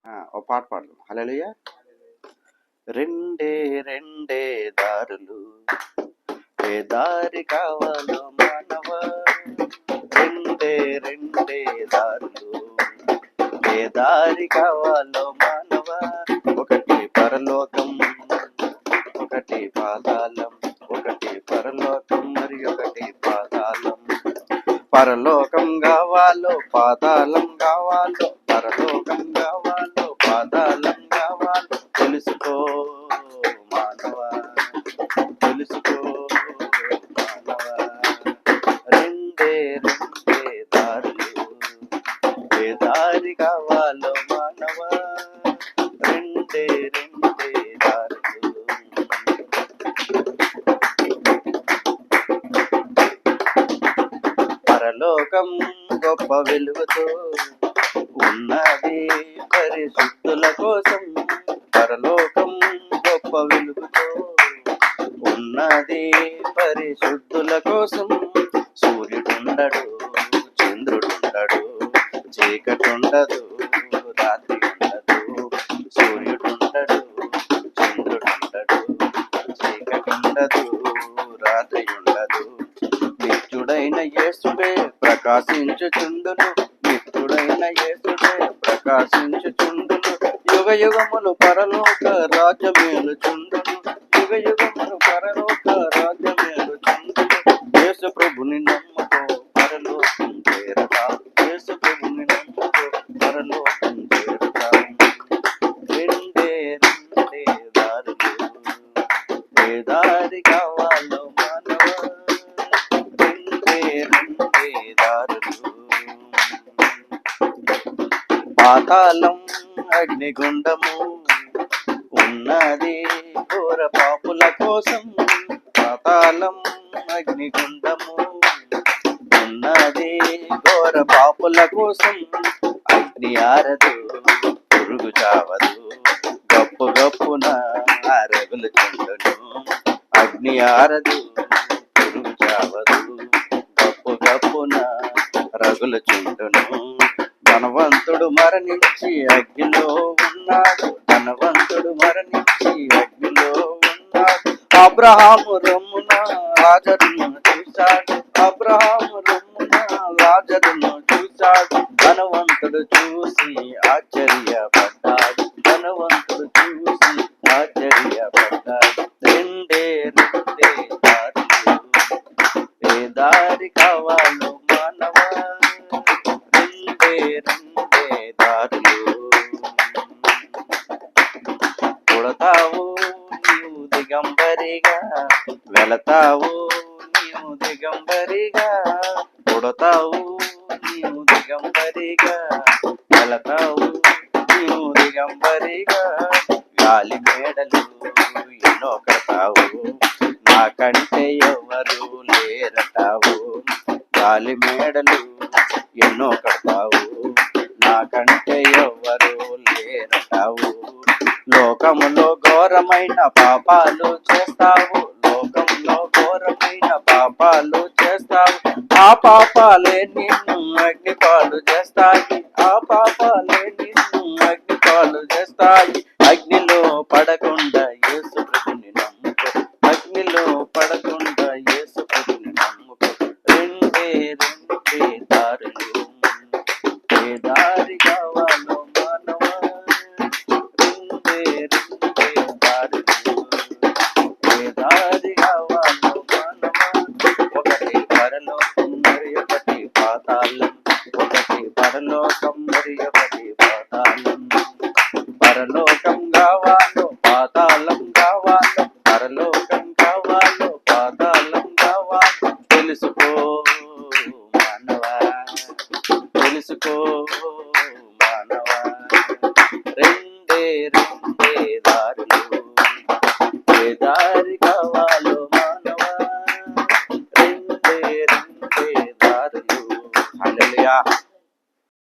ఒక పాట పాడదాం. హల్లెలూయా. రెండే రెండే దారులు, ఏ దారి కావాలో మానవా. రెండే రెండే దారులు, ఏ దారి కావాలో మానవా. ఒకటి పరలోకం, ఒకటి పాతాళం. ఒకటి పరలోకం మరి ఒకటి పాతాళం. పరలోకం కావాలో పాతాళం కావాలో, పరలోకం కావాలో పాతాళం కావాలో తెలుసుకో మానవా, తెలుసుకో మానవా. రెండే రెండే దారులు, ఏ దారి కావాలో మానవా. రెండే రెండే దారులు. పరలోకం గొప్ప వెలుగుతో ఉన్నది పరిశుద్ధుల కోసం. పరలోకం గొప్ప వెలుగుతో ఉన్నది పరిశుద్ధుల కోసం. సూర్యుడుండడు, చంద్రుడుండడు, చీకటుండదు, రాత్రి ఉండదు. సూర్యుడుండడు, చంద్రుడుండడు, చీకటుండదు, రాత్రి ఉండదు. నిత్యుడైన యేసుడే ప్రకాశించుచుండును, నిత్యుడైన యేసుడే ప్రకాశించుచుండును. యుగ యుగములు పరలోక రాజ్యమేలు చుండును, యుగ యుగములు పరలోక రాజ్యమేలు చుండును. యేసు ప్రభుని నమ్ముకో పరలోకం చేరతా, యేసు ప్రభుని నమ్ముకో పరలోకం చేరతా. రెండే రెండే దారులు, ఏ దారి కావాలో మానవా. రెండే రెండే దారులు. పాతాళం అగ్నిగుండము ఉన్నది ఘోర పాపుల కోసం. పాతాళం అగ్నిగుండము ఉన్నది ఘోర పాపుల కోసం. అగ్ని ఆరదు, పురుగు చావదు, గప్పు గప్పున రగులు చుండును. అగ్ని ఆరదు, పురుగు చావదు, గప్పు గప్పున రగులు చుండును. ధనవంతుడు మరణించి అగ్నిలో ఉన్నాడు, ధనవంతుడు మరణించి అగ్నిలో ఉన్నాడు. అబ్రహాము రొమ్మున లాజరును చూశాడు, అబ్రహాము రొమ్మున లాజరును చూశాడు. ధనవంతుడు చూసి ఆశ్చర్యపడ్డాడు, ధనవంతుడు చూసి ఆశ్చర్యపడ్డాడు. రెండే రెండే దారులు, ఏ దారి కావాలో మానవా. రెండే రెండే దారులు. పుడతావు నీవు దిగంబరిగా, వెళతావు నీవు దిగంబరిగా. పుడతావు నీవు దిగంబరిగా, వెళతావు నీవు దిగంబరిగా. గాలి మేడలు ఎన్నో కడతావు, నాకంటే ఎవరు లేరటావు. గాలి మేడలు ఎన్నో కడతావు, నాకంటే ఎవరు లేరటావు. లోకములో ఘోరమైన పాపాలు చేస్తావు, లోకంలో ఘోరమైన పాపాలు చేస్తావు. ఆ పాపాలే నిన్ను అగ్నిపాలు చేస్తాయి, ఆ పాపాలే నిన్ను అగ్నిపాలు చేస్తాయి. అగ్నిలో పడకుండా యేసు ప్రభుని నమ్ముకో, అగ్నిలో పడకుండా యేసు ప్రభుని నమ్ముకో. రెండే రెండే దారులు, ఏ దారి కావాలో మానవా. రెండే రెండే దారులు, ఏ దారి కావాలో మానవా. ఒకటి పరలోకం మరి ఒకటి పాతాళం, ఒకటి పరలోకం మరి ఒకటి పాతాళం. పరలోకం కావాలో పాతాళం కావాలో, పరలోకం కావాలో పాతాళం కావాలో తెలుసుకో మానవా, తెలుసుకో మానవా. రెండే రెండే